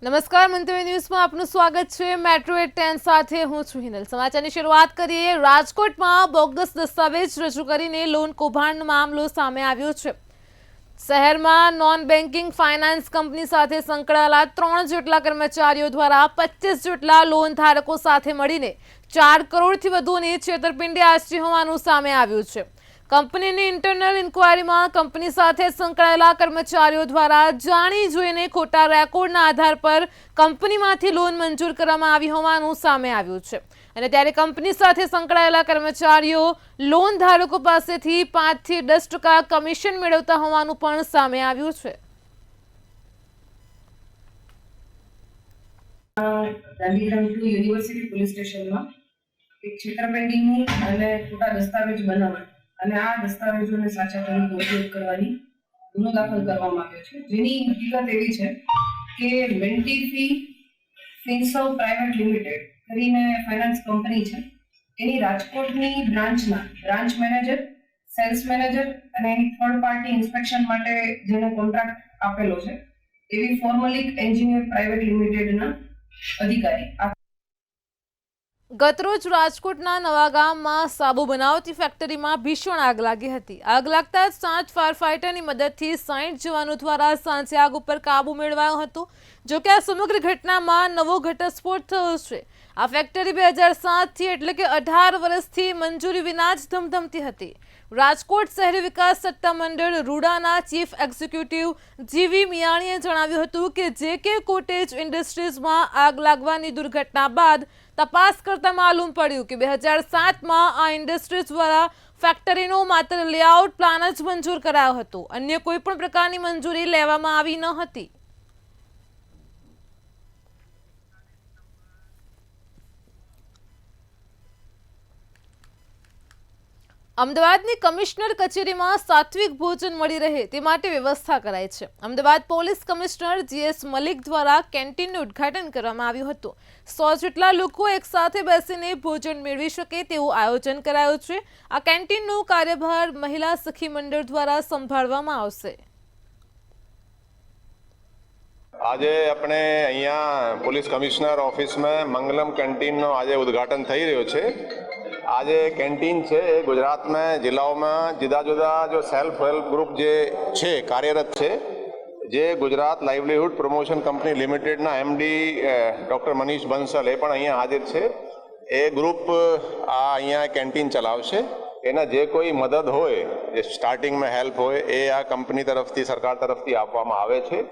નમસ્કાર, મંતવ્ય ન્યૂઝમાં આપનું સ્વાગત છે। મેટ્રો 10 સાથે હું છું હિનલ। સમાચારની શરૂઆત કરીએ। રાજકોટમાં બોગસ દસ્તાવેજ રજૂ કરીને લોન કૌભાંડનો મામલો સામે આવ્યો છે। શહેરમાં નોન બેન્કિંગ ફાઇનાન્સ કંપની સાથે સંકળાયેલા 3 જેટલા કર્મચારીઓ દ્વારા 25 જેટલા લોન ધારકો સાથે મળીને 4 કરોડથી વધુની છેતરપિંડી આચરી હોવાનું સામે આવ્યું છે। કંપનીની ઇન્ટરનલ ઇન્ક્વાયરીમાં કંપની સાથે સંકળાયેલા કર્મચારીઓ દ્વારા જાણી જોઈને ખોટા રેકોર્ડના આધાર પર કંપનીમાંથી લોન મંજૂર કરવામાં આવી હોવાનું સામે આવ્યું છે। અને ત્યારે કંપની સાથે સંકળાયેલા કર્મચારીઓ લોન ધારકો પાસેથી 5 થી 10% કમિશન મેળવતા હોવાનું પણ સામે આવ્યું છે। ગાંધીગ્રામ ટુ યુનિવર્સિટી પોલીસ સ્ટેશનમાં એક છેતરપિંડીની અને ખોટા દસ્તાવેજ બનાવવા અને આ દસ્તાવેજોને સાચા તરીકે ઉપયોગ કરવાની ગુનો દાખલ કરવામાં આવ્યો છે, જેની હકીકત એવી છે કે મેન્ટીફી ફિન્સર્વ પ્રાઇવેટ લિમિટેડ કરીને ફાઇનાન્સ કંપની છે, એની રાજકોટની બ્રાન્ચના બ્રાન્ચ મેનેજર, સેલ્સ મેનેજર અને એની થર્ડ પાર્ટી ઇન્સ્પેક્શન માટે જેને કોન્ટ્રાક્ટ આપેલો છે એવી ફોર્મલિક એન્જિનિયર પ્રાઇવેટ લિમિટેડના અધિકારી। ગતરોજ રાજકોટના નવાગામમાં સાબુ બનાવતી ફેક્ટરીમાં ભીષણ આગ લાગી હતી। આગ લાગતા જ 5 ફાયર ફાઇટરની મદદથી 60 જવાનો દ્વારા સાંજે આગ ઉપર કાબુ મેળવાયો હતો। જો કે આ સમગ્ર ઘટનામાં નવો ઘટસ્ફોટ થયો છે। આ ફેક્ટરી 2007થી એટલે કે 18 વર્ષથી મંજૂરી વિના જ ધમધમતી હતી। રાજકોટ શહેરી વિકાસ સત્તામંડળ રૂડાના ચીફ એક્ઝિક્યુટિવ જીવી મિયાણીએ જણાવ્યું હતું કે જેકે કોટેજ ઇન્ડસ્ટ્રીઝમાં આગ લાગવાની દુર્ઘટના બાદ તપાસ કરતા માલુમ પડ્યું કે 2007માં આ ઇન્ડસ્ટ્રીઝ દ્વારા ફેક્ટરીનો માત્ર લેઆઉટ પ્લાન જ મંજૂર કરાયો હતો, અન્ય કોઈ પણ પ્રકારની મંજૂરી લેવામાં આવી ન હતી। અમદાવાદની કમિશનર કચેરીમાં સાત્વિક ભોજન મળી રહે તે માટે વ્યવસ્થા કરાઈ છે। Ahmedabad police commissioner G S Malik દ્વારા કેન્ટીનનું ઉદ્ઘાટન કરવામાં આવ્યું હતું। 100 જેટલા લોકો એક સાથે બેસીને ભોજન મેળવી શકે તેવું આયોજન કરાયું છે। આ કેન્ટીનનો કાર્યભાર મહિલા સખી મંડળ દ્વારા સંભાળવામાં આવશે। આજે આપણે અહીંયા પોલીસ કમિશનર ઓફિસમાં મંગલમ કેન્ટીનનો આજે ઉદ્ઘાટન થઈ રહ્યો છે। આજે કેન્ટીન છે એ ગુજરાતમાં જિલ્લાઓમાં જુદા જુદા જો સેલ્ફ હેલ્પ ગ્રુપ જે છે કાર્યરત છે, જે ગુજરાત લાઇવલીહુડ પ્રમોશન કંપની લિમિટેડના એમડી ડૉક્ટર મનીષ બંસલ એ પણ અહીંયા હાજર છે। એ ગ્રુપ આ અહીંયા કેન્ટીન ચલાવશે। એના જે કોઈ મદદ હોય, જે સ્ટાર્ટિંગમાં હેલ્પ હોય એ આ કંપની તરફથી સરકાર તરફથી આપવામાં આવે છે।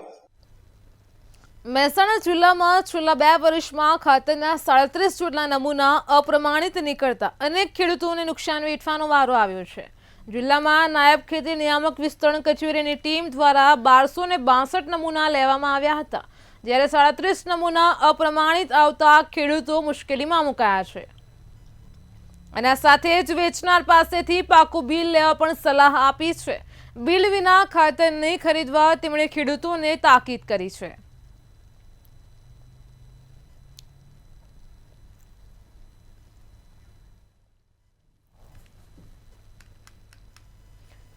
મહેસાણા જિલ્લામાં છેલ્લા 2 વર્ષમાં ખાતરના 37 જેટલા નમૂના અપ્રમાણિત નીકળતા અનેક ખેડૂતોને નુકસાન વેઠવાનો વારો આવ્યો છે। જિલ્લામાં નાયબ ખેતી નિયામક વિસ્તરણ કચેરીની ટીમ દ્વારા 1262 નમૂના લેવામાં આવ્યા હતા, જ્યારે 37 નમૂના અપ્રમાણિત આવતા ખેડૂતો મુશ્કેલીમાં મુકાયા છે। અને આ સાથે જ વેચનાર પાસેથી પાકું બિલ લેવા પણ સલાહ આપી છે। બિલ વિના ખાતર નહીં ખરીદવા તેમણે ખેડૂતોને તાકીદ કરી છે।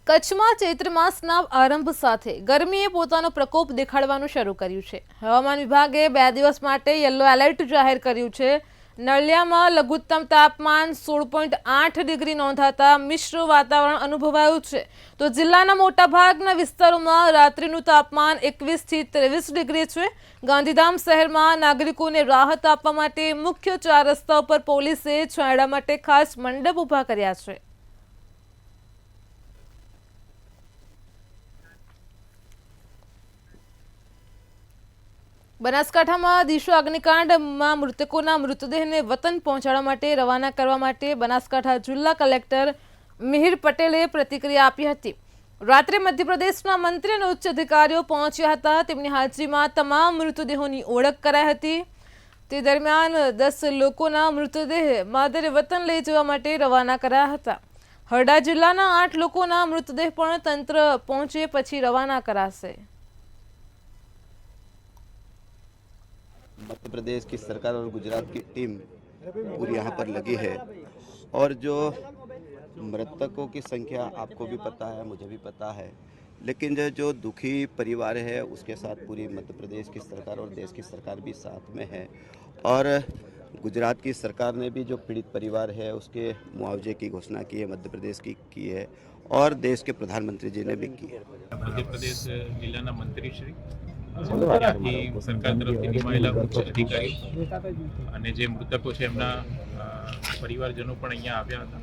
કચ્છમાં ચૈત્ર માસના આરંભ સાથે ગરમીએ પોતાનો પ્રકોપ દેખાડવાનું શરૂ કર્યું છે। હવામાન વિભાગે 2 દિવસ માટે યલો એલર્ટ જાહેર કર્યું છે। નળિયામાં લઘુત્તમ તાપમાન 16.8 ડિગ્રી નોંધાતા મિશ્ર વાતાવરણ અનુભવાયું છે, તો જિલ્લાના મોટાભાગના વિસ્તારોમાં રાત્રિનું તાપમાન 21 થી 23 ડિગ્રી છે। ગાંધીધામ શહેરમાં નાગરિકોને રાહત આપવા માટે મુખ્ય 4 રસ્તા પર પોલીસે છાંયડા માટે ખાસ મંડપ ઊભા કર્યા છે। બનાસકાંઠામાં દિશા અગ્નિકાંડમાં મૃતકોના મૃતદેહને વતન પહોંચાડવા માટે રવાના કરવા માટે બનાસકાંઠા જિલ્લા કલેક્ટર મિહિર પટેલે પ્રતિક્રિયા આપી હતી। રાત્રે મધ્યપ્રદેશના મંત્રી અને ઉચ્ચ અધિકારીઓ પહોંચ્યા હતા। તેમની હાજરીમાં તમામ મૃતદેહોની ઓળખ કરાઈ હતી। તે દરમિયાન 10 લોકોના મૃતદેહ માદરે વતન લઈ જવા માટે રવાના કરાયા હતા। હરડા જિલ્લાના 8 લોકોના મૃતદેહ પણ તંત્ર પહોંચે પછી રવાના કરાશે। मध्य प्रदेश की सरकार और गुजरात की टीम पूरी यहाँ पर लगी है और जो मृतकों की संख्या आपको भी पता है, मुझे भी पता है लेकिन जो दुखी परिवार है उसके साथ पूरी मध्य प्रदेश की सरकार और देश की सरकार भी साथ में है। और गुजरात की सरकार ने भी जो पीड़ित परिवार है उसके मुआवजे की घोषणा की है, मध्य प्रदेश की है और देश के प्रधानमंत्री जी ने भी की है। મધ્યપ્રદેશ જિલ્લાના મંત્રીશ્રી ત્યાંથી સરકાર તરફથી નિમાયેલા ઉચ્ચ અધિકારીઓ અને જે મૃતકો છે એમના પરિવારજનો પણ અહીંયા આવ્યા હતા.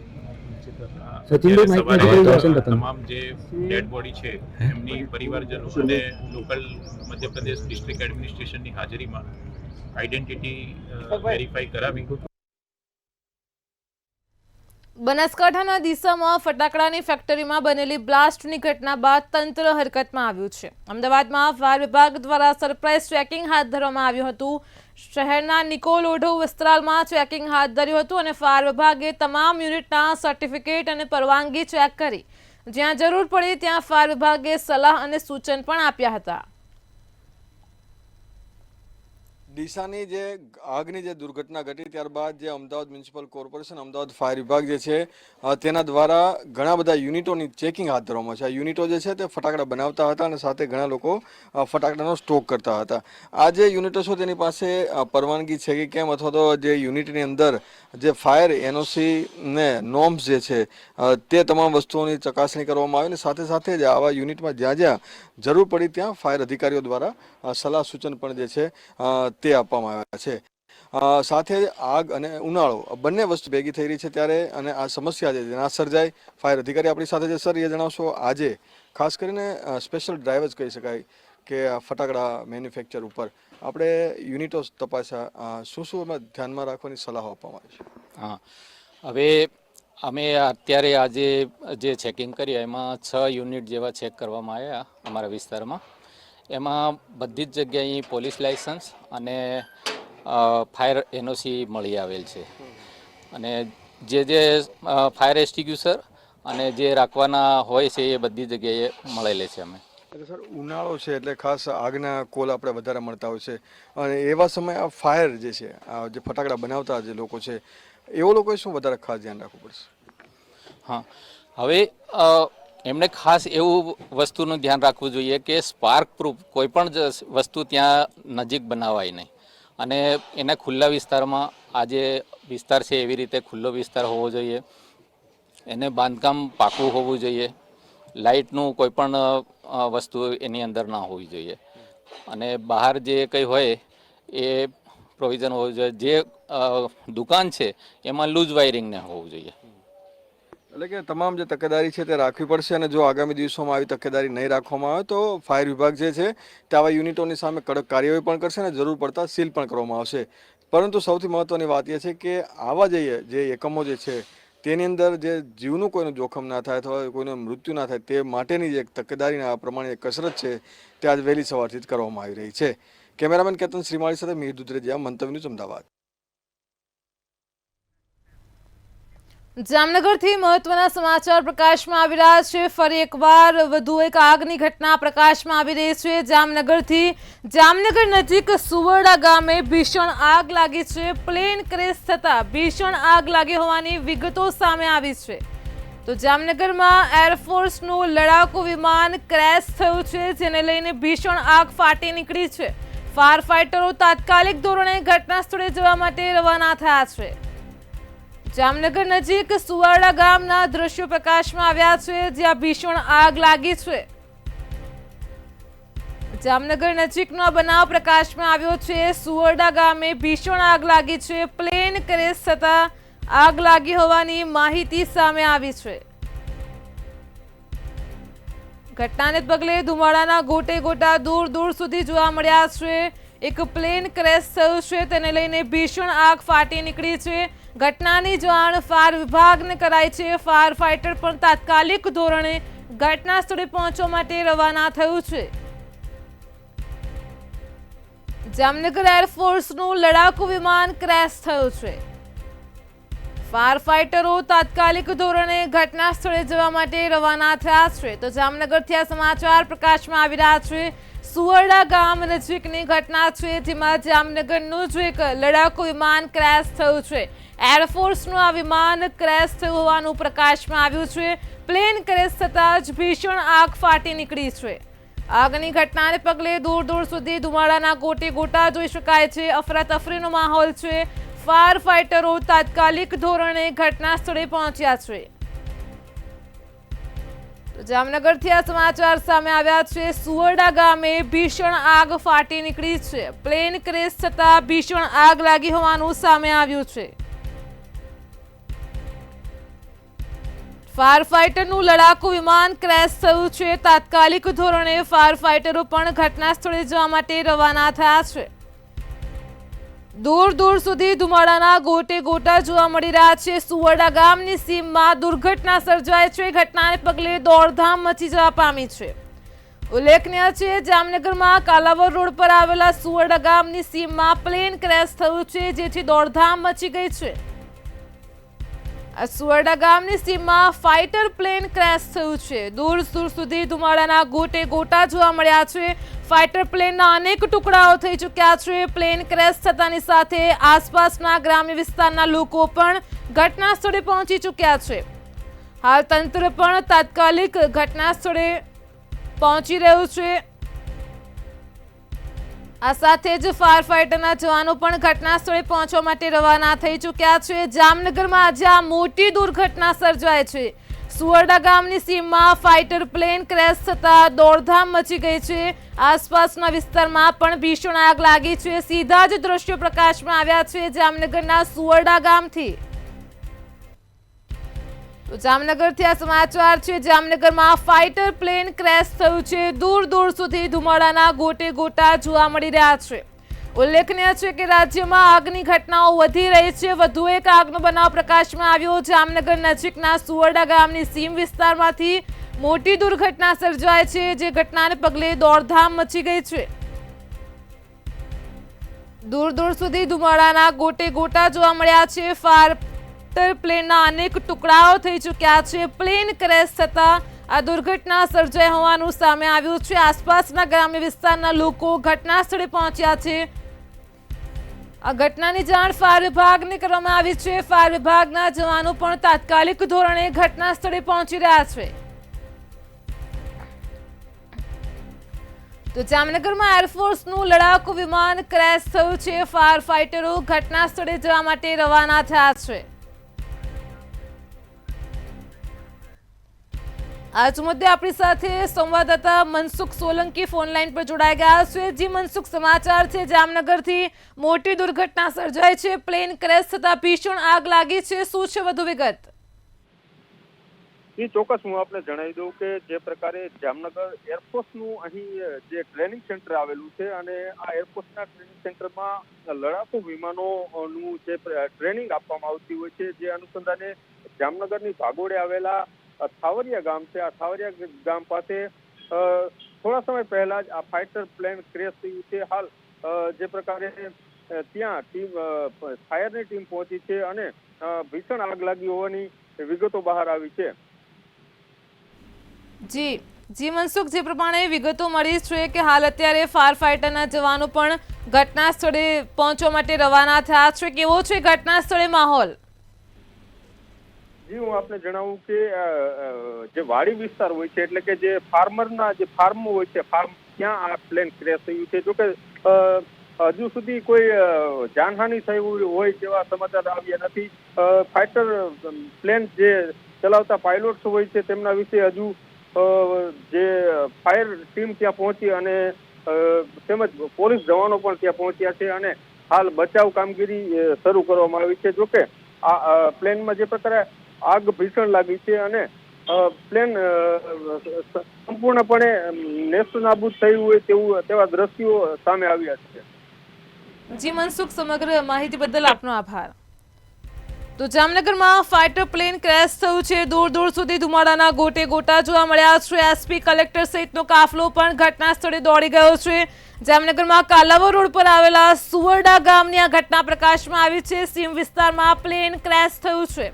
ત્યારે સવારે તમામ જે ડેડ બોડી છે એમની પરિવારજનો અને લોકલ મધ્યપ્રદેશ ડિસ્ટ્રિક્ટ એડમિનિસ્ટ્રેશનની હાજરીમાં આઈડેન્ટિટી વેરીફાઈ કરાવી. બનાસકાંઠાના ડીસામાં ફટાકડાની ફેક્ટરીમાં બનેલી બ્લાસ્ટની ઘટના બાદ તંત્ર હરકતમાં આવ્યું છે. અમદાવાદમાં ફાયર વિભાગ દ્વારા સરપ્રાઇઝ ચેકિંગ હાથ ધરવામાં આવ્યું હતું. શહેરના નિકોલોઢો વિસ્તારમાં ચેકિંગ હાથ ધર્યું હતું અને ફાયર વિભાગે તમામ યુનિટના સર્ટિફિકેટ અને પરવાનગી ચેક કરી. જ્યાં જરૂર પડે ત્યાં ફાયર વિભાગે સલાહ અને સૂચન પણ આપ્યા હતા. ડીસાની જે આગની જે દુર્ઘટના ઘટી ત્યારબાદ જે Ahmedabad municipal corporation Ahmedabad fire વિભાગ જે છે તેના દ્વારા ઘણા બધા યુનિટોની ચેકિંગ હાથ ધરવામાં છે. આ યુનિટો જે છે તે ફટાકડા બનાવતા હતા અને સાથે ઘણા લોકો ફટાકડાનો સ્ટોક કરતા હતા. આ જે યુનિટો છે તેની પાસે પરવાનગી છે કે કેમ, અથવા તો જે યુનિટની અંદર જે ફાયર એનઓસી ને નોર્મ્સ જે છે તે તમામ વસ્તુઓની ચકાસણી કરવામાં આવે અને સાથે સાથે જ આવા યુનિટમાં જ્યાં જ્યાં જરૂર પડી ત્યાં ફાયર અધિકારીઓ દ્વારા સલાહ સૂચન પણ જે છે તે આપવામાં આવ્યા છે. સાથે આગ અને ઉનાળો બંને વસ્તુ ભેગી થઈ રહી છે ત્યારે અને આ સમસ્યા છે ના સર્જાય. ફાયર અધિકારી આપણી સાથે છે. સર, એ જણાવશો આજે ખાસ કરીને સ્પેશિયલ ડ્રાઈવ જ કહી શકાય કે ફટાકડા મેન્યુફેક્ચર ઉપર આપણે યુનિટો તપાસ્યા, શું શું એમાં ધ્યાનમાં રાખવાની સલાહો આપવામાં આવી છે? હા, હવે અમે અત્યારે આજે જે ચેકિંગ કર્યા એમાં 6 યુનિટ જેવા ચેક કરવામાં આવ્યા અમારા વિસ્તારમાં. એમાં બધી જ જગ્યાએ પોલીસ લાઇસન્સ અને ફાયર એનઓસી મળી આવેલ છે. અને જે ફાયર એક્સટિંગ્યુશર અને જે રાખવાના હોય છે એ બધી જગ્યાએ મળેલે છે. અમે એટલે સર, ઉનાળો છે એટલે ખાસ આગના કોલ આપણે વધારે મળતા હોય છે અને એવા સમયે આ ફાયર જે છે, આ જે ફટાકડા બનાવતા જે લોકો છે એવો લોકોએ શું વધારે ખાસ ધ્યાન રાખવું પડશે? હા, હવે એમણે ખાસ એવું વસ્તુનું ધ્યાન રાખવું જોઈએ કે સ્પાર્ક પ્રૂફ કોઈ પણ વસ્તુ ત્યાં નજીક બનાવાય નહીં. અને એના ખુલ્લા વિસ્તારમાં આ જે વિસ્તાર છે એવી રીતે ખુલ્લો વિસ્તાર હોવો જોઈએ. એને બાંધકામ પાકું હોવું જોઈએ. લાઇટનું કોઈ પણ વસ્તુ એની અંદર ના હોવી જોઈએ. અને બહાર જે કંઈ હોય એ પ્રોવિઝન હોવું જોઈએ. જે દુકાન છે એમાં લૂઝ વાયરિંગ ન હોવું જોઈએ. એટલે કે તમામ જે તકેદારી છે તે રાખવી પડશે અને જો આગામી દિવસોમાં આવી તકેદારી નહીં રાખવામાં આવે તો ફાયર વિભાગ જે છે તે આવા યુનિટોની સામે કડક કાર્યવાહી પણ કરશે અને જરૂર પડતા સીલ પણ કરવામાં આવશે. પરંતુ સૌથી મહત્ત્વની વાત એ છે કે આવા જે એકમો જે છે તેની અંદર જે જીવનું કોઈનું જોખમ ના થાય અથવા કોઈનું મૃત્યુ ના થાય તે માટેની જે તકેદારીના પ્રમાણે કસરત છે તે આજ વહેલી સવારથી જ કરવામાં આવી રહી છે. કેમેરામેન કેતન શ્રીમાળી સાથે મીર દુધરેજિયા, મંતવ્ય ન્યૂઝ, અમદાવાદ. જામનગરથી મહત્વના સમાચાર પ્રકાશમાં આવી રહ્યા છે. ફરી એકવાર વધુ એક આગની ઘટના પ્રકાશમાં આવી રહી છે. જામનગર નજીક સુવરડા ગામે ભીષણ આગ લાગી છે. પ્લેન ક્રેશ થતા ભીષણ આગ લાગી હોવાની વિગતો સામે આવી છે. તો જામનગરમાં એરફોર્સનું લડાકુ વિમાન ક્રેશ થયું છે, જેને લઈને ભીષણ આગ ફાટી નીકળી છે. ફાયર ફાઇટરો તાત્કાલિક ધોરણે ઘટના સ્થળે જવા માટે રવાના થયા છે. જામનગર નજીક સુવરડા ગામના દ્રશ્યો પ્રકાશમાં આવ્યા છે, જ્યાં ભીષણ આગ લાગી છે. જામનગર નજીકનો બનાવ પ્રકાશમાં આવ્યો છે. સુવરડા ગામે ભીષણ આગ લાગી છે. પ્લેન ક્રેશ થતા આગ લાગી હોવાની માહિતી સામે આવી છે. ઘટનાને પગલે ધુમાડાના ગોટે ગોટા દૂર દૂર સુધી જોવા મળ્યા છે. એક પ્લેન ક્રેશ થયું છે, તેને લઈને ભીષણ આગ ફાટી નીકળી છે. ઘટનાની જાણ ફાયર વિભાગને કરાઈ છે. ફાયર ફાઇટર પણ તાત્કાલિક ધોરણે ઘટના સ્થળે પહોંચવા માટે રવાના થયું છે. જામનગર એરફોર્સનું લડાકુ વિમાન ક્રેશ થયું છે. ફાયર ફાઇટરો તાત્કાલિક ધોરણે ઘટના સ્થળે જવા માટે રવાના થયા છે. તો જામનગરથી આ સમાચાર પ્રકાશમાં આવી રહ્યા છે. સુવરડા ગામ નજીકની ઘટના છે, જેમાં જામનગરનું જ એક લડાકુ વિમાન ક્રેશ થયું છે. એરફોર્સનું આ વિમાન ક્રેશ થયું હોવાનું પ્રકાશમાં આવ્યું છે. પ્લેન ક્રેશ થતાં જ ભીષણ આગ ફાટી નીકળી છે. આગની ઘટનાને પગલે દૂર દૂર સુધી ધુમાડાના ગોટે ગોટા જોઈ શકાય છે. અફરાતફરીનો માહોલ છે. ફાયર ફાઇટરો તાત્કાલિક ધોરણે ઘટના સ્થળે પહોંચ્યા છે. તો જામનગરથી આ સમાચાર સામે આવ્યા છે. સુવરડા ગામે ભીષણ આગ ફાટી નીકળી છે. પ્લેન ક્રેશ થતાં ભીષણ આગ લાગી હોવાનું સામે આવ્યું છે. ફાયર ફાઇટરનું લડાકુ વિમાન ક્રેશ થયું છે. તાત્કાલિક ધોરણે ફાયર ફાઇટરો પણ ઘટના સ્થળે જવા માટે રવાના થયા છે. દૂર દૂર સુધી ધુમાડાના ગોટે ગોટા જોવા મળી રહ્યા છે. સુવરડા ગામની સીમમાં દુર્ઘટના સર્જાય છે. ઘટનાને પગલે દોડધામ મચી જવા પામી છે. ઉલ્લેખનીય છે, જામનગરમાં કાલાવડ રોડ પર આવેલા સુવરડા ગામની સીમમાં પ્લેન ક્રેશ થયું છે, જેથી દોડધામ મચી ગઈ છે. આ સુવરડા ગામની સીમમાં ફાઇટર પ્લેન ક્રેશ થયું છે. દૂર દૂર સુધી ધુમાડાના ગોટે ગોટા જોવા મળ્યા છે. ફાઇટર પ્લેનના અનેક ટુકડાઓ થઈ ચૂક્યા છે. પ્લેન ક્રેશ થતાની સાથે આસપાસના ગ્રામ્ય વિસ્તારના લોકો પણ ઘટના સ્થળે પહોંચી ચૂક્યા છે. હાલ તંત્ર પણ તાત્કાલિક ઘટના સ્થળે પહોંચી રહ્યું છે. આ સાથે જ ફાયર ફાઇટરના જવાનો પણ ઘટના સ્થળે પહોંચવા માટે રવાના થઈ ચૂક્યા છે. જામનગરમાં આજે આ મોટી દુર્ઘટના સર્જાય છે. સુવરડા ગામની સીમમાં ફાઇટર પ્લેન ક્રેશ થતા દોડધામ મચી ગઈ છે. આસપાસના વિસ્તારમાં પણ ભીષણ આગ લાગી છે. સીધા જ દ્રશ્યો પ્રકાશમાં આવ્યા છે જામનગરના સુવરડા ગામથી. તો જામનગરથી આ સમાચાર છે. જામનગરમાં ફાઇટર પ્લેન ક્રેશ થયું છે. દૂર દૂર સુધી ધુમાડાના ગોટે ગોટા જોવા મળી રહ્યા છે. ઉલ્લેખનીય છે કે રાજ્યમાં આગની ઘટનાઓ વધી રહી છે. વધુ એક આગનો બનાવ પ્રકાશમાં આવ્યો. જામનગર નજીકના સુવરડા ગામની સીમ વિસ્તારમાંથી મોટી દુર્ઘટના સર્જાય છે, જે ઘટનાને પગલે દોડધામ મચી ગઈ છે. દૂર દૂર સુધી ધુમાડાના ગોટે ગોટા જોવા મળ્યા છે. ફાઇટર પ્લેનના અનેક ટુકડાઓ થઈ ચૂક્યા છે. પ્લેન ક્રેશ થતા આ દુર્ઘટના સર્જાઈ હોવાનું સામે આવ્યું છે. આસપાસના ગ્રામ્ય વિસ્તારના લોકો ઘટના સ્થળે પહોંચ્યા છે. આ ઘટનાની જાણ ફાયર વિભાગને કરવામાં આવી છે. ફાયર વિભાગના જવાનો પણ તાત્કાલિક ધોરણે ઘટના સ્થળે પહોંચી રહ્યા છે. તો જામનગરમાં એરફોર્સનું લડાકુ વિમાન ક્રેશ થયું છે. ફાયર ફાઇટરો ઘટના સ્થળે જવા માટે રવાના થયા છે. આજ મુદ્દે આપણી સાથે સંવાદદાતા મનસુખ સોલંકી ફોન લાઈન પર જોડાઈ ગયા છે. જી મનસુખ, સમાચાર છે જામનગરથી મોટી દુર્ઘટના સર્જાઈ છે. પ્લેન ક્રેશ થતા ભીષણ આગ લાગી છે. શું છે વધુ વિગત? એ ચોક્કસ હું આપને જણાવી દઉં કે જે પ્રકારે જામનગર એરફોર્સનું અહીં જે ટ્રેનિંગ સેન્ટર આવેલું છે અને આ એરફોર્સના ટ્રેનિંગ સેન્ટરમાં લડાકુ વિમાનોનું જે ટ્રેનિંગ આપવામાં આવતી હોય છે, જે અનુસંધાને જામનગરની ભાગોળે આવેલા થાવરિયા ગામ છે. આ થાવરિયા ગામ પાસે થોડા સમય પહેલા જ આ ફાઇટર પ્લેન ક્રેશ થયું છે. હાલ જે પ્રકારે ત્યાં ફાયરની ટીમ પહોંચી છે અને ભીષણ આગ લાગી હોવાની વિગતો બહાર આવી છે. જી મનસુખ, જે પ્રમાણે વિગતો મળી છે કે હાલ અત્યારે ફાયર ફાઇટરના જવાનો પણ ઘટના સ્થળે પહોંચવા માટે રવાના થયા છે. કેવો છે ઘટના સ્થળે માહોલ? જી હું આપને જણાવું કે જે વાડી વિસ્તાર હોય છે, એટલે કે જે ફાર્મરના જે ફાર્મ હોય છે, ફાર્મ ત્યાં આ પ્લેન ક્રેશ થયું છે. જોકે હજુ સુધી કોઈ જાનહાનિ થઈ હોય તેવા સમાચાર આવ્યા નથી. ફાઇટર પ્લેન જે ચલાવતા પાયલોટ્સ હોય છે તેમના વિશે હજુ જે ફાયર ટીમ ત્યાં પહોંચી અને તેમજ પોલીસ જવાનો પણ ત્યાં પહોંચ્યા છે અને હાલ બચાવ કામગીરી શરૂ કરવામાં આવી છે. જોકે આ પ્લેનમાં જે પ્રકારે આગ ભીષણ લાગી છે અને પ્લેન સંપૂર્ણપણે નેસ્તનાબૂદ થયું હોય તેવા દ્રશ્યો સામે આવ્યા છે. જી મનસુખ, સમગ્ર માહિતી બદલ આપનો આભાર. તો જામનગરમાં ફાઇટર પ્લેન ક્રેશ થયું છે. દૂર દૂર સુધી ધુમાડાના ગોટે ગોટા જોવા મળ્યા છે. એસપી કલેક્ટર સહિતનો કાફલો પણ ઘટના સ્થળે દોડી ગયો છે. જામનગરમાં કાલાવો રોડ પર આવેલા સુવરડા ગામની આ ઘટના પ્રકાશમાં આવી છે. સીમ વિસ્તારમાં પ્લેન ક્રેશ થયું છે.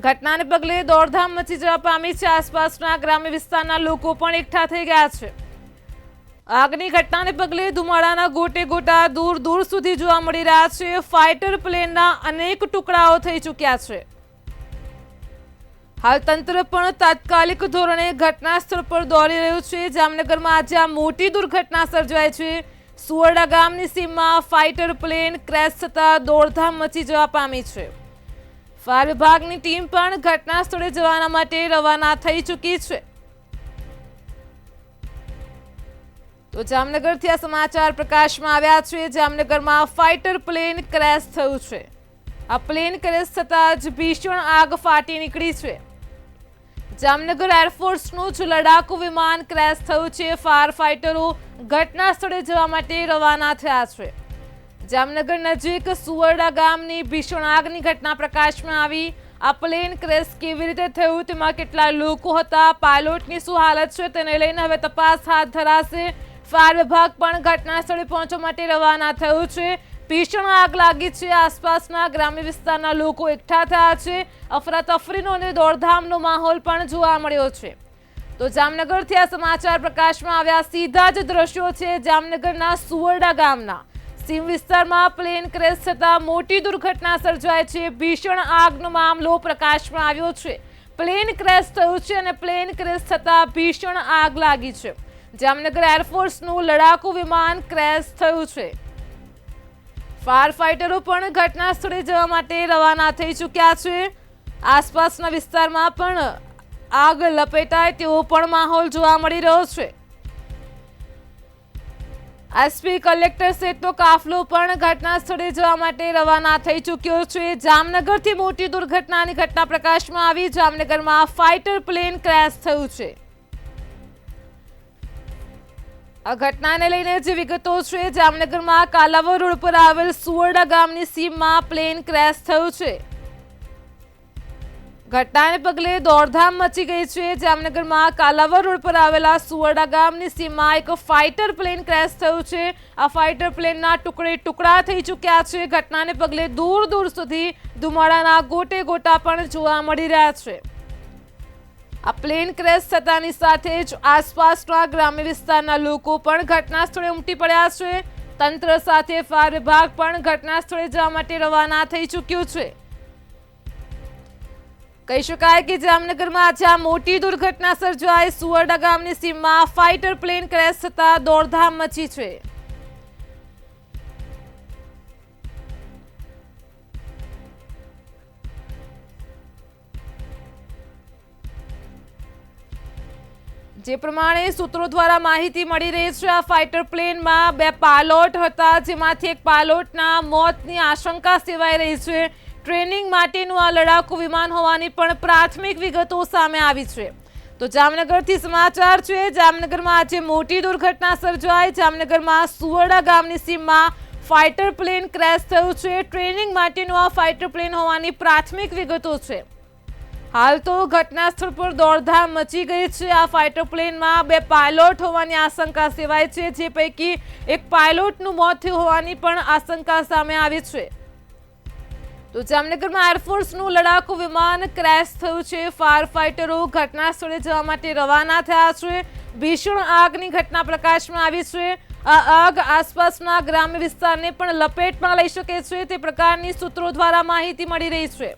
ઘટનાને પગલે દોડધામ મચી જવા પામી છે. આસપાસના ગ્રામ્ય વિસ્તારના લોકો પણ એકઠા થઈ ગયા છે. આગની ઘટનાને પગલે ધુમાડાના ગોટે ગોટા દૂર દૂર સુધી જોવા મળી રહ્યા છે. ફાઇટર પ્લેનના અનેક ટુકડાઓ થઈ ચૂક્યા છે. હાલ તંત્ર પણ તાત્કાલિક ધોરણે ઘટના સ્થળ પર દોડી રહ્યું છે. જામનગરમાં આજે આ મોટી દુર્ઘટના સર્જાઈ છે. સુવરડા ગામની સીમમાં ફાઇટર પ્લેન ક્રેશ થતા દોડધામ મચી જવા પામી છે. ફાયર વિભાગની ટીમ પણ ઘટના સ્થળે જવાના માટે રવાના થઈ ચૂકી છે. તો જામનગરથી આ સમાચાર પ્રકાશમાં આવ્યા છે. જામનગરમાં ફાઇટર પ્લેન ક્રેશ થયું છે. આ પ્લેન ક્રેશ થતાં જ ભીષણ આગ ફાટી નીકળી છે. જામનગર એરફોર્સનું જ લડાકુ વિમાન ક્રેશ થયું છે. ફાયર ફાઇટરો ઘટના સ્થળે જવા માટે રવાના થયા છે. જામનગર નજીક સુવરડા ગામની ભીષણ આગની ઘટના પ્રકાશમાં આવી. આ પ્લેન ક્રેશ કેવી રીતે થયું, તેમાં કેટલા લોકો હતા, પાયલોટની શું હાલત છે, તેને લઈને હવે તપાસ હાથ ધરાશે. ફાયર વિભાગ પણ ઘટના સ્થળે પહોંચવા માટે રવાના થયું છે. ભીષણ આગ લાગી છે. આસપાસના ગ્રામ્ય વિસ્તારના લોકો એકઠા થયા છે. અફરાતફરીનો અને દોડધામનો માહોલ પણ જોવા મળ્યો છે. તો જામનગરથી આ સમાચાર પ્રકાશમાં આવ્યા. સીધા જ દ્રશ્યો છે જામનગરના સુવરડા ગામના. સીમ વિસ્તારમાં પ્લેન ક્રેશ થતાં મોટી દુર્ઘટના સર્જાય છે. ભીષણ આગનો મામલો પ્રકાશમાં આવ્યો છે. પ્લેન ક્રેશ થયું છે અને પ્લેન ક્રેશ થતાં ભીષણ આગ લાગી છે. જામનગર એરફોર્સનું લડાકુ વિમાન ક્રેશ થયું છે. ફાયર ફાઇટરો પણ ઘટના સ્થળે જવા માટે રવાના થઈ ચૂક્યા છે. આસપાસના વિસ્તારમાં પણ આગ લપેટાય તેવો પણ માહોલ જોવા મળી રહ્યો છે. એસપી કલેક્ટર સહિતનો કાફલો પણ ઘટના સ્થળે જવા માટે રવાના થઈ ચૂક્યો છે. જામનગરથી મોટી દુર્ઘટનાની ઘટના પ્રકાશમાં આવી. જામનગરમાં ફાઇટર પ્લેન ક્રેશ થયું છે. આ ઘટનાને લઈને જે વિગતો છે, જામનગરમાં કાલાવો રોડ પર આવેલ સુવરડા ગામની સીમમાં પ્લેન ક્રેશ થયું છે. ઘટનાને પગલે દોડધામ મચી ગઈ છે. જામનગરમાં કાલાવો રોડ પર આવેલા સુવરડા ગામની સીમમાં એક ફાઇટર પ્લેન ક્રેશ થયું છે. આ ફાઇટર પ્લેનના ટુકડે ટુકડા થઈ ચૂક્યા છે. ઘટનાને પગલે દૂર દૂર સુધી ધુમાડાના ગોટે ગોટા પણ જોવા મળી રહ્યા છે. આ પ્લેન ક્રેશ થતાની સાથે જ આસપાસના ગ્રામ્ય વિસ્તારના લોકો પણ ઘટના સ્થળે ઉમટી પડ્યા છે. તંત્ર સાથે ફાયર વિભાગ પણ ઘટના સ્થળે જવા માટે રવાના થઈ ચૂક્યું છે. કહી શકાય કે જામનગરમાં આજે આ મોટી દુર્ઘટના સર્જાઈ. સુવરડા ગામની સીમમાં ફાઇટર પ્લેન ક્રેશ થતા દોડધામ મચી છે. જે પ્રમાણે સૂત્રો દ્વારા માહિતી મળી રહી છે, આ ફાઇટર પ્લેનમાં 2 પાયલોટ હતા, જેમાંથી એક પાયલોટના મોતની આશંકા સેવાઈ રહી છે. ટ્રેનિંગ માટેનું આ લડાકુ વિમાન હોવાની પણ પ્રાથમિક વિગતો સામે આવી છે. તો જામનગરથી સમાચાર છે. જામનગરમાં આજે મોટી દુર્ઘટના સર્જાઈ. જામનગરમાં સુવરડા ગામની સીમમાં ફાઇટર પ્લેન ક્રેશ થયું છે. ટ્રેનિંગ માટેનું આ ફાઇટર પ્લેન હોવાની પ્રાથમિક વિગતો છે. હાલ તો ઘટના સ્થળ પર દોડધામ મચી ગઈ છે. આ ફાઇટર પ્લેનમાં 2 પાયલોટ હોવાની આશંકા સેવાય છે, જે પૈકી એક પાયલોટનું મોત થયું હોવાની પણ આશંકા સામે આવી છે. તો જામનગરમાં એરફોર્સનું લડાકુ વિમાન ક્રેશ થયું છે. ફાયર ફાઇટરો ઘટના સ્થળે જવા માટે રવાના થયા છે. ભીષણ આગની ઘટના પ્રકાશમાં આવી છે. આ આગ આસપાસના ગ્રામ્ય વિસ્તારને પણ લપેટમાં લઈ શકે છે, તે પ્રકારની સૂત્રો દ્વારા માહિતી મળી રહી છે.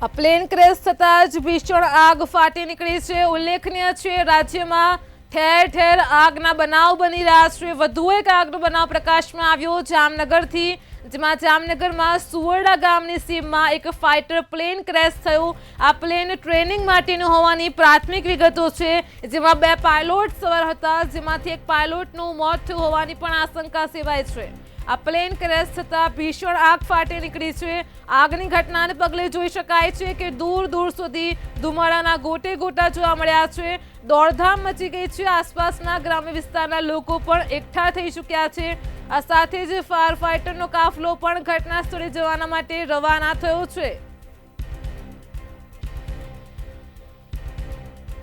આ પ્લેન ક્રેશ થતાં જ ભીષણ આગ ફાટી નીકળી છે. ઉલ્લેખનીય છે, રાજ્યમાં ઠેર ઠેર આગના બનાવ બની રહ્યા છે. વધુ એક આગનો બનાવ પ્રકાશમાં આવ્યો જામનગરથી, જેમાં જામનગરમાં સુવરડા ગામની સીમમાં એક ફાઇટર પ્લેન ક્રેશ થયું. આ પ્લેન ટ્રેનિંગ માટેનું હોવાની પ્રાથમિક વિગતો છે, જેમાં 2 પાયલોટ સવાર હતા, જેમાંથી એક પાયલોટનું મોત થયું હોવાની પણ આશંકા સેવાય છે. આ પ્લેન ક્રેશ થતાં ભીષણ આગ ફાટી નીકળી છે. આગની ઘટનાને પગલે જોઈ શકાય છે કે દૂર દૂર સુધી ધુમાડાના ગોટે ગોટા જોવા મળ્યા છે. દોડધામ મચી ગઈ છે. આસપાસના ગ્રામ્ય વિસ્તારના લોકો પણ એકઠા થઈ ચૂક્યા છે. આ સાથે જ ફાયર ફાઈટરનો કાફલો પણ ઘટના સ્થળે જવાના માટે રવાના થયો છે।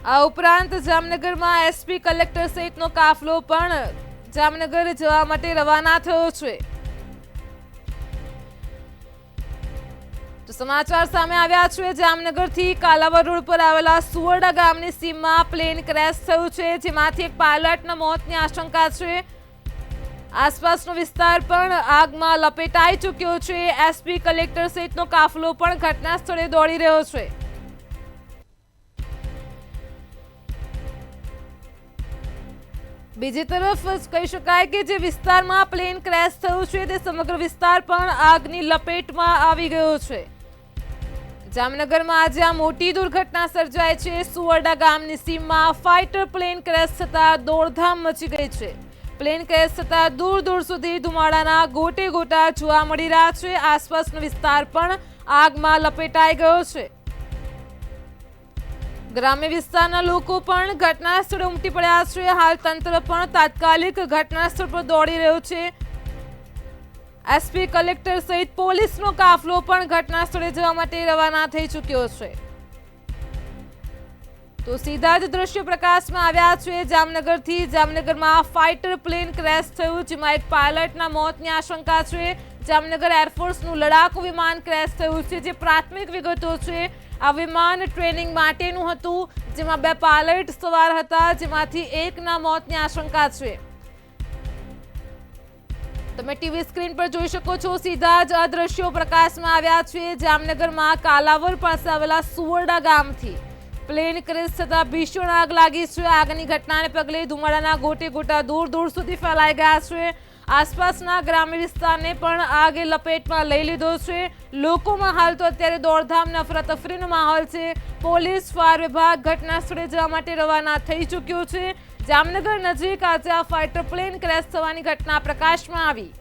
આ ઉપરાંત જામનગરમાં એસપી કલેક્ટર સહિતનો કાફલો પણ જામનગર જવા માટે રવાના થયો છે। તો સમાચાર સામે આવ્યા છે જામનગરથી કાલાવડ રોડ પર આવેલા સુવરડા ગામની સીમમાં પ્લેન ક્રેશ થયું છે, જેમાંથી એક પાયલટના મોતની આશંકા છે। આસપાસનો વિસ્તાર પણ આગમાં લપેટાઈ ચૂક્યો છે। એસપી કલેક્ટર સહિતનો કાફલો પણ ઘટના સ્થળે દોડી રહ્યો છે। બીજી તરફ કહી શકાય કે જે વિસ્તારમાં પ્લેન ક્રેશ થયું છે તે સમગ્ર વિસ્તાર પણ આગની લપેટમાં આવી ગયો છે। જામનગરમાં આજે આ મોટી દુર્ઘટના સર્જાઈ છે। સુવરડા ગામની સીમમાં ફાઇટર પ્લેન ક્રેશ થતા દોડધામ મચી ગઈ છે। પ્લેન ક્રેશ થતા દૂર દૂર સુધી ધુમાડાના ગોટે ગોટા જોવા મળી રહ્યા છે। આસપાસનો વિસ્તાર પણ આગમાં લપેટાઈ ગયો છે। ગ્રામ્ય વિસ્તારના લોકો પણ ઘટના સ્થળે ઉમટી પડ્યા છે। હાલ તંત્ર પણ તાત્કાલિક ઘટના સ્થળ પર દોડી રહ્યું છે। એસપી કલેક્ટર સહિત પોલીસનો કાફલો પણ ઘટના સ્થળે જવા માટે રવાના થઈ ચૂક્યો છે। તો સીધા જ દ્રશ્યો પ્રકાશમાં આવ્યા છે જામનગરથી। જામનગરમાં ફાઇટર પ્લેન ક્રેશ થયું, જેમાં એક પાયલટના મોતની આશંકા છે। જામનગર એરફોર્સનું લડાકુ વિમાન ક્રેશ થયું છે। જે પ્રાથમિક વિગતો છે, આ વિમાન ટ્રેનિંગ માટેનું હતું, જેમાં 2 પાયલટ સવાર હતા, જેમાંથી એકના મોતની આશંકા છે। તમે ટીવી સ્ક્રીન પર જોઈ શકો છો, સીધા જ આ દ્રશ્યો પ્રકાશમાં આવ્યા છે જામનગરમાં કાલાવડ પાસે આવેલા સુવરડા ગામથી પ્લેન ક્રેશ થતા ભીષણ આગ લાગી છે। આગની ઘટનાને પગલે ધુમાડાના ગોટે ગોટા દૂર દૂર સુધી ફેલાઈ ગયા છે। આસપાસના ગ્રામ્ય વિસ્તારને પણ આગે લપેટમાં લઈ લીધો છે। લોકોમાં હાલ તો અત્યારે દોડધામ અને અફરાતફરીનો માહોલ છે। પોલીસ, ફાયર વિભાગ ઘટના સ્થળે જવા માટે રવાના થઈ ચૂક્યું છે। જામનગર નજીક આજે આ ફાઇટર પ્લેન ક્રેશ થવાની ઘટના પ્રકાશમાં આવી।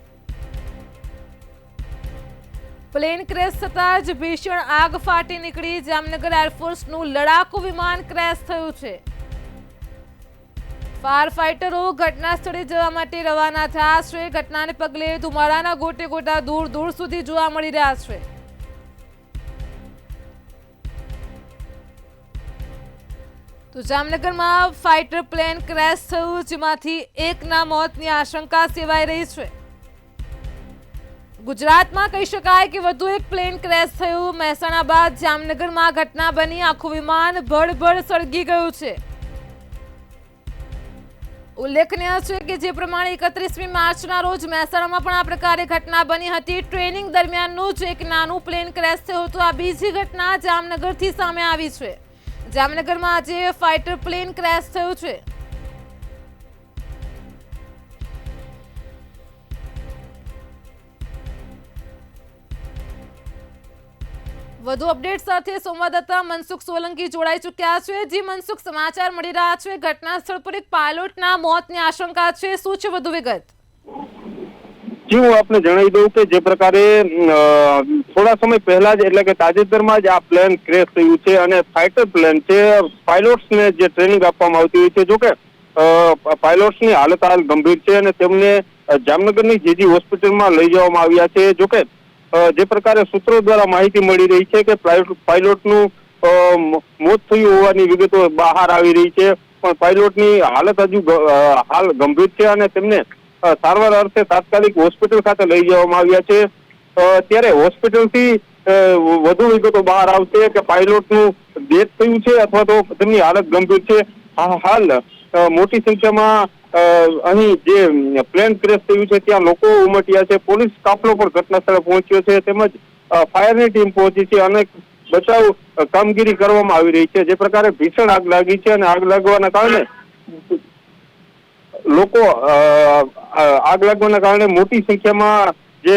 પ્લેન ક્રેશ થતાં જ ભીષણ આગ ફાટી નીકળી। જામનગર એરફોર્સનું લડાકુ વિમાન ક્રેશ થયું છે। ફાયર ફાઈટરો ઘટના સ્થળે જવા માટે રવાના થયા છે। ઘટનાને પગલે ધુમાડાના ગોટે ગોટા દૂર દૂર સુધી જોવા મળી રહ્યા છે। તો જામનગરમાં ફાઇટર પ્લેન ક્રેશ થયું, જેમાંથી એકના મોતની આશંકા સેવાઈ રહી છે। ગુજરાતમાં કહી શકાય કે વધુ એક પ્લેન ક્રેશ થયું। મહેસાણા બાદ જામનગરમાં ઘટના બની, આખું વિમાન ભડભડ સળગી ગયું છે। ઉલ્લેખનીય છે કે જે પ્રમાણે 31મી માર્ચના રોજ મહેસાણામાં પણ આ પ્રકારે ઘટના બની હતી। ટ્રેનિંગ દરમિયાનનું જ એક નાનું પ્લેન ક્રેશ થયું હતું। આ બીજી ઘટના જામનગરથી સામે આવી છે। જામનગરમાં આજે ફાઇટર પ્લેન ક્રેશ થયું છે। વધુ અપડેટ સાથે સંવાદદાતા મનસુખ સોલંકી જોડાઈ ચૂક્યા છે। જી મનસુખ, સમાચાર મળી રહ્યા છે ઘટના સ્થળ પર એક પાયલોટના મોતની આશંકા છે, શું છે વધુ વિગત? જી, હું આપને જણાવી દઉં કે જે પ્રકારે થોડા સમય પહેલા જ એટલે કે તાજેતરમાં જ આ પ્લેન ક્રેશ થયું છે અને ફાઇટર પ્લેન છે। પાયલોટ્સને જે ટ્રેનિંગ આપવામાં આવતી હોય છે, જોકે પાયલોટ્સની હાલત હાલ ગંભીર છે અને તેમને જામનગરની જીજી હોસ્પિટલમાં લઈ જવામાં આવ્યા છે। જોકે જે પ્રકારે સૂત્રો દ્વારા માહિતી મળી રહી છે કે પાયલોટનું મોત થયું હોવાની વિગતો બહાર આવી રહી છે, પણ પાયલોટની હાલત હજુ હાલ ગંભીર છે અને તેમને સારવાર અર્થે તાત્કાલિક હોસ્પિટલ ખાતે લઈ જવામાં આવ્યા છે। ત્યારે હોસ્પિટલથી વધુ વિગતો બહાર આવશે કે પાયલોટનું ડેથ થયું છે અથવા તો તેમની હાલત ગંભીર છે। હાલ મોટી સંખ્યામાં અહીં જે પ્લેન ક્રેશ થયું છે ત્યાં લોકો ઉમટ્યા છે। પોલીસ કાફલો પણ ઘટના સ્થળે પહોંચ્યો છે, તેમજ ફાયરની ટીમ પહોંચી છે અને બચાવ કામગીરી કરવામાં આવી રહી છે। જે પ્રકારે ભીષણ આગ લાગી છે અને આગ લાગવાના કારણે મોટી સંખ્યામાં જે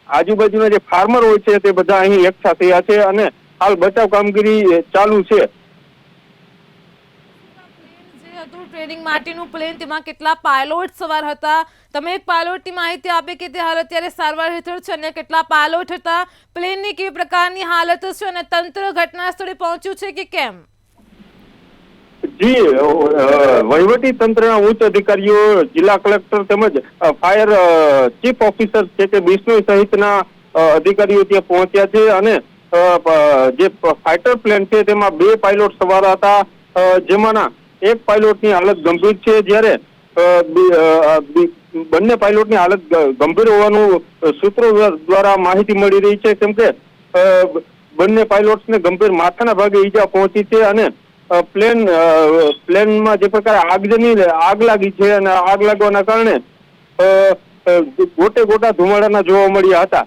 આજુબાજુના જે ફાર્મર હોય છે તે બધા અહીં એકઠા થયા છે અને હાલ બચાવ કામગીરી ચાલુ છે। ટ્રેનિંગ માટેનું પ્લેન, તેમાં કેટલા પાયલોટ સવાર હતા? તમે એક પાયલોટની માહિતી આપી કે તે હાલ અત્યારે સારવાર હેઠળ છે, અને કેટલા પાયલોટ હતા? પ્લેનની કેવી પ્રકારની હાલત છે અને તંત્ર ઘટના સ્થળે પહોંચ્યું છે કે કેમ? જી વહીવટી તંત્રના ઉચ્ચ અધિકારીઓ, જિલ્લા કલેક્ટર તેમજ ફાયર ચીફ ઓફિસર છે કે બિશ્નોઈ સહિતના અધિકારીઓ ત્યાં પહોંચ્યા છે અને જે ફાઇટર પ્લેન છે તેમાં 2 પાયલોટ સવાર હતા, જેમાંના એક પાયલોટની હાલત ગંભીર છે, જ્યારે બંને પાયલોટની હાલત ગંભીર હોવાનું સૂત્રો દ્વારા માહિતી મળી રહી છે, કેમ કે બંને પાયલોટ્સને ગંભીર માથાના ભાગે ઈજા પહોંચી છે અને પ્લેનમાં જે પ્રકારે આગ લાગી છે અને આગ લાગવાના કારણે ગોટા ધુમાડાના જોવા મળ્યા હતા.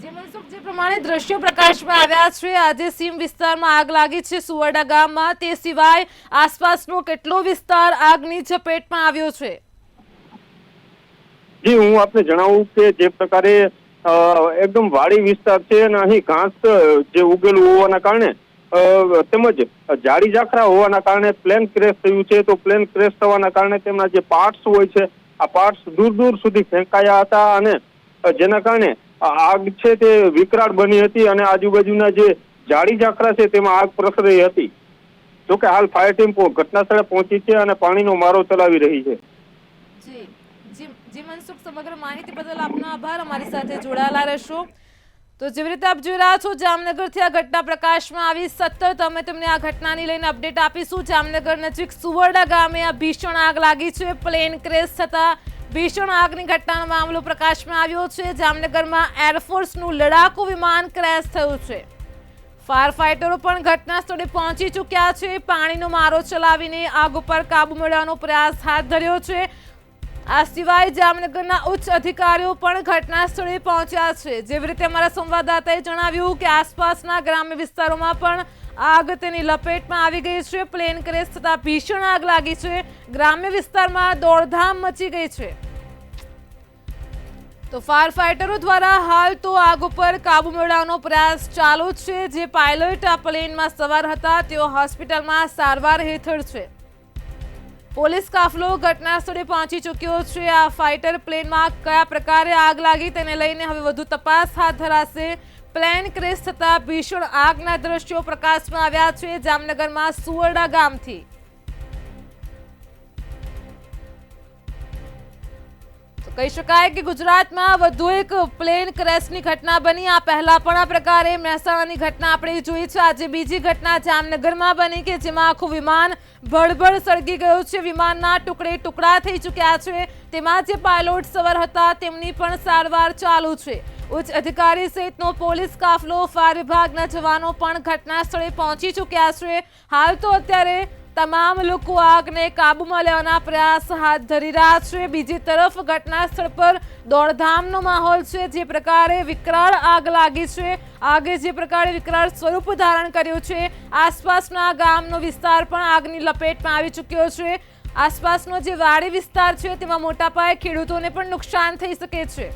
જે મનસુખ, જે પ્રમાણે દ્રશ્યો પ્રકાશમાં આવ્યા છે, આજે સીમ વિસ્તારમાં આગ લાગી છે સુવરડા ગામમાં, તે સિવાય આસપાસનો કેટલો વિસ્તાર આગની ઝપેટમાં આવ્યો છે? જી, હું આપને જણાવું કે જે પ્રકારે એકદમ વાડી વિસ્તાર છે અને અહીં ઘાસ જે ઉગેલું હોવાના કારણે તેમજ જાડી ઝાખરા હોવાના કારણે પ્લેન ક્રેશ થયું છે. તો પ્લેન ક્રેશ થવાના કારણે તેમના જે પાર્ટ્સ હોય છે, આ પાર્ટ્સ દૂર દૂર સુધી ફેંકાયા હતા અને જેના કારણે આગ છે તે વિકરાળ બની હતી અને આજુબાજુના જે જાડી ઝાખરા છે તેમાં આગ પ્રસરી હતી. જોકે હાલ ફાયર ટીમ ઘટના સ્થળે પહોંચી છે અને પાણીનો મારો ચલાવી રહી છે. જી મનસુખ, સમગ્ર માહિતી બદલ આપનો આભાર. અમારી સાથે જોડાયેલા રહેશો. તો જેવી રીતે આપ જોઈ રહ્યા છો, જામનગરથી આ ઘટના પ્રકાશમાં આવી. સતત અમે તમને આ ઘટનાની લઈને અપડેટ આપીશું. જામનગર નજીક સુવરડા ગામે આ ભીષણ આગ લાગી છે. પ્લેન ક્રેશ થતા ભીષણ આગની ઘટનાનો મામલો પ્રકાશમાં આવ્યો છે. જામનગરમાં એરફોર્સનું લડાકુ વિમાન ક્રેશ થયું છે. ફાયર ફાઇટરો પણ ઘટના સ્થળે પહોંચી ચૂક્યા છે. પાણીનો મારો ચલાવીને આગ ઉપર કાબુ મેળવવાનો પ્રયાસ હાથ ધર્યો છે. આ સિવાય જામનગરના ઉચ્ચ અધિકારીઓ પણ ઘટના સ્થળે પહોંચ્યા છે. જેવી રીતે અમારા સંવાદદાતાએ જણાવ્યું કે આસપાસના ગ્રામ્ય વિસ્તારોમાં પણ આગ તેની લપેટમાં આવી ગઈ છે. પ્લેન ક્રેશ થતા ભીષણ આગ લાગી છે. ગ્રામ્ય વિસ્તારમાં દોડધામ મચી ગઈ છે. તો ફાયર ફાઇટરો દ્વારા હાલ તો આગ ઉપર કાબુ મેળવવાનો પ્રયાસ ચાલુ છે. જે પાયલટ આ પ્લેનમાં સવાર હતા તેઓ હોસ્પિટલમાં સારવાર હેઠળ છે. પોલીસ કાફલો ઘટના સ્થળે પહોંચી ચૂક્યો છે. આ ફાઇટર પ્લેનમાં કયા પ્રકારે આગ લાગી તેને લઈને હવે વધુ તપાસ હાથ ધરાશે. પ્લેન ક્રેશ થતા ભીષણ આગના દ્રશ્યો પ્રકાશમાં આવ્યા છે જામનગરમાં સુવરડા ગામથી. કહી શકાય કે ગુજરાતમાં વધુ એક પ્લેન ક્રેશની ઘટના બની. આ પહેલા પણ આ પ્રકારે મહેસાણાની ઘટના આપણે જોઈ છે. આજે બીજી ઘટના જામનગરમાં બની કે જેમાં આખું વિમાન ભડભડ સળગી ગયું છે. વિમાનના ટુકડા થઈ ચૂક્યા છે. તેમાં જે પાયલોટ સવાર હતા તેમની પણ સારવાર ચાલુ છે. ઉચ્ચ અધિકારી સહિતનો પોલીસ કાફલો, ફાયર વિભાગના જવાનો પણ ઘટના સ્થળે પહોંચી ચૂક્યા છે. હાલ તો અત્યારે તમામ લોકો આગને કાબૂમાં લેવાના પ્રયાસ હાથ ધરી રહ્યા છે. બીજી તરફ ઘટના સ્થળ પર દોડધામનો માહોલ છે. જે પ્રકારે વિકરાળ આગ લાગી છે, આગે જે પ્રકારે વિકરાળ સ્વરૂપ ધારણ કર્યું છે, આસપાસના ગામનો વિસ્તાર પણ આગની લપેટમાં આવી ચૂક્યો છે. આસપાસનો જે વાડી વિસ્તાર છે તેમાં મોટા પાયે ખેડૂતોને પણ નુકસાન થઈ શકે છે.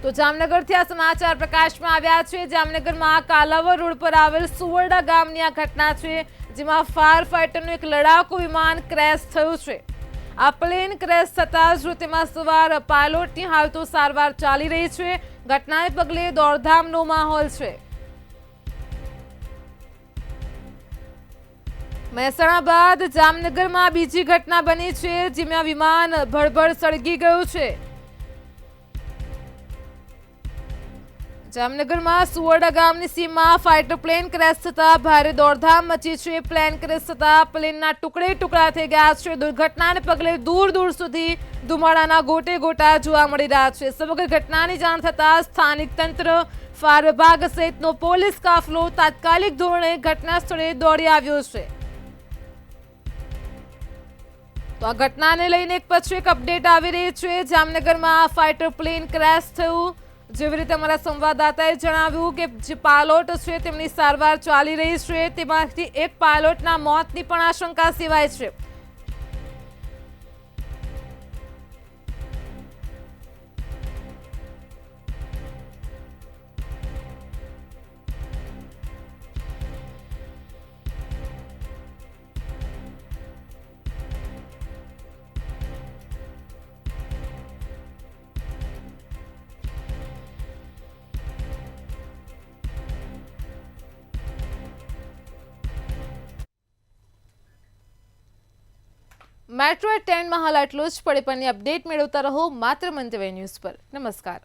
તો જામનગરથી આ સમાચાર પ્રકાશમાં આવ્યા છે. જામનગરમાં કાલાવર રોડ પર આવેલ સુવરડા ગામની આ ઘટના છે, જેમાં ફાયર ફાઇટરનું એક લડાકુ વિમાન ક્રેશ થયું છે. આ પ્લેન ક્રેશ થતાં જ તેમાં સવાર પાયલોટની હાલ તો સારવાર ચાલી રહી છે. ઘટનાને પગલે દોડધામનો માહોલ છે. મહેસાણા બાદ જામનગરમાં બીજી ઘટના બની છે, જેમાં વિમાન ભડભડ સળગી ગયું છે. જામનગરમાં સુવરડા ગામની સીમમાં ફાઇટર પ્લેન ક્રેશ થતા ભારે દોડધામ મચી છે. પ્લેન ક્રેશ થતા પ્લેનના ટુકડા થઈ ગયા છે. દુર્ઘટનાને પગલે દૂર દૂર સુધી ધુમાડાના ગોટા જોવા મળી રહ્યા છે. સમગ્ર ઘટનાની જાણ થતાં સ્થાનિક તંત્ર, ફાયર વિભાગ સહિતનો પોલીસ કાફલો તાત્કાલિક ધોરણે ઘટના સ્થળે દોડી આવ્યો છે. તો આ ઘટનાને લઈને એક પછી એક અપડેટ આવી રહી છે. જામનગરમાં ફાઇટર પ્લેન ક્રેશ થયું. જેવી રીતે અમારા સંવાદદાતાએ જણાવ્યું કે જે પાયલોટ છે તેમની સારવાર ચાલી રહી છે. તેમાંથી એક પાયલોટના મોતની પણ આશંકા સેવાય છે. મેટ્રો 10 માં હાલ આટલું જ. પડે પણની અપડેટ મેળવતા રહો માત્ર મંતવ્ય ન્યૂઝ પર. નમસ્કાર.